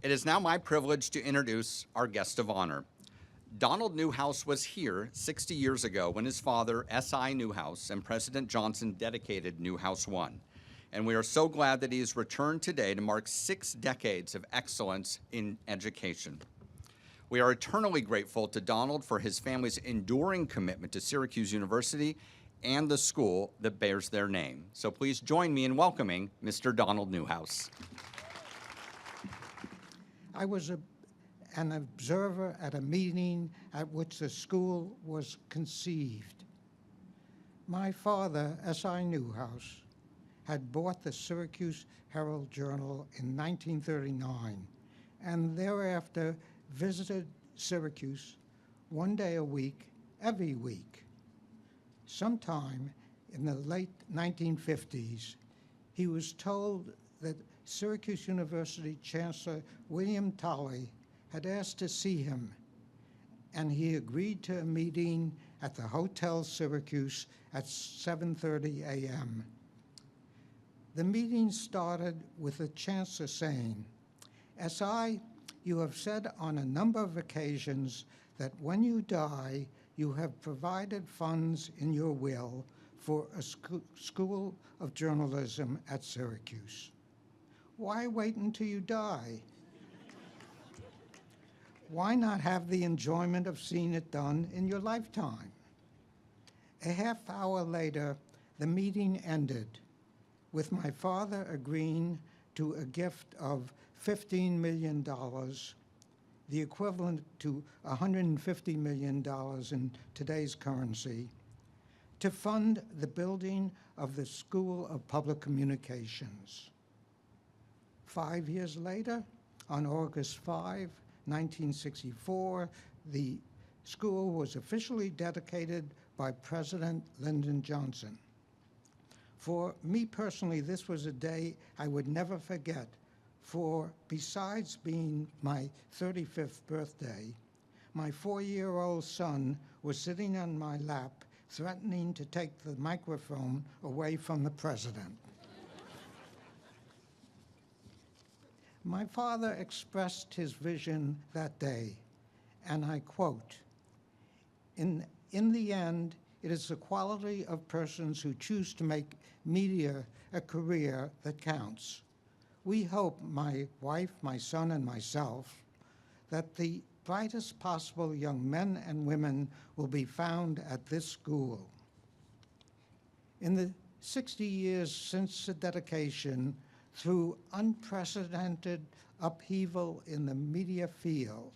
It is now my privilege to introduce our guest of honor. Donald Newhouse was here 60 years ago when his father, S.I. Newhouse, and President Johnson dedicated Newhouse One. And we are so glad that he has returned today to mark 6 decades of excellence in education. We are eternally grateful to Donald for his family's enduring commitment to Syracuse University and the school that bears their name. So please join me in welcoming Mr. Donald Newhouse. I was an observer at a meeting at which the school was conceived. My father, S.I. Newhouse, had bought the Syracuse Herald-Journal in 1939 and thereafter visited Syracuse one day a week, every week. Sometime in the late 1950s, he was told that Syracuse University Chancellor William Tolley had asked to see him, and he agreed to a meeting at the Hotel Syracuse at 7:30 a.m. The meeting started with the chancellor saying, "S.I., you have said on a number of occasions that when you die, you have provided funds in your will for a school of journalism at Syracuse. Why wait until you die? Why not have the enjoyment of seeing it done in your lifetime?" A half hour later, the meeting ended with my father agreeing to a gift of $15 million, the equivalent to $150 million in today's currency, to fund the building of the School of Public Communications. 5 years later, on August 5, 1964, the school was officially dedicated by President Lyndon Johnson. For me personally, this was a day I would never forget, for besides being my 35th birthday, my 4-year-old son was sitting on my lap, threatening to take the microphone away from the president. My father expressed his vision that day, and I quote, In the end, it is the quality of persons who choose to make media a career that counts. We hope, my wife, my son, and myself, that the brightest possible young men and women will be found at this school. In the 60 years since the dedication, through unprecedented upheaval in the media field,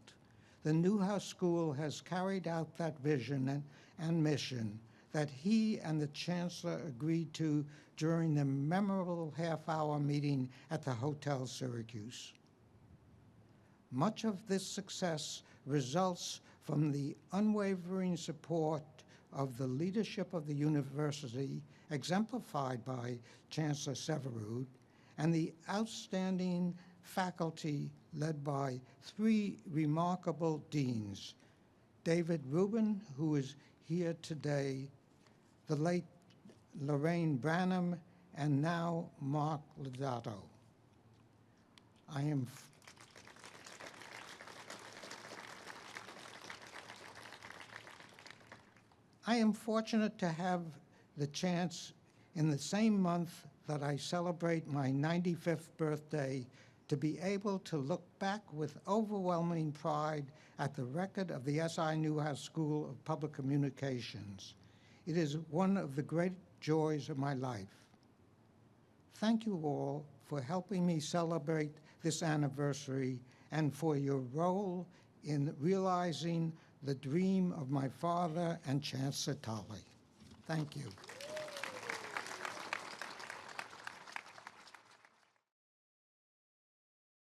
the Newhouse School has carried out that vision and mission that he and the chancellor agreed to during the memorable half-hour meeting at the Hotel Syracuse. Much of this success results from the unwavering support of the leadership of the university, exemplified by Chancellor Severud, and the outstanding faculty led by 3 remarkable deans, David Rubin, who is here today, the late Lorraine Branham, and now Mark Lodato. I am fortunate to have the chance in the same month that I celebrate my 95th birthday to be able to look back with overwhelming pride at the record of the S.I. Newhouse School of Public Communications. It is one of the great joys of my life. Thank you all for helping me celebrate this anniversary and for your role in realizing the dream of my father and Chancellor Tolley. Thank you.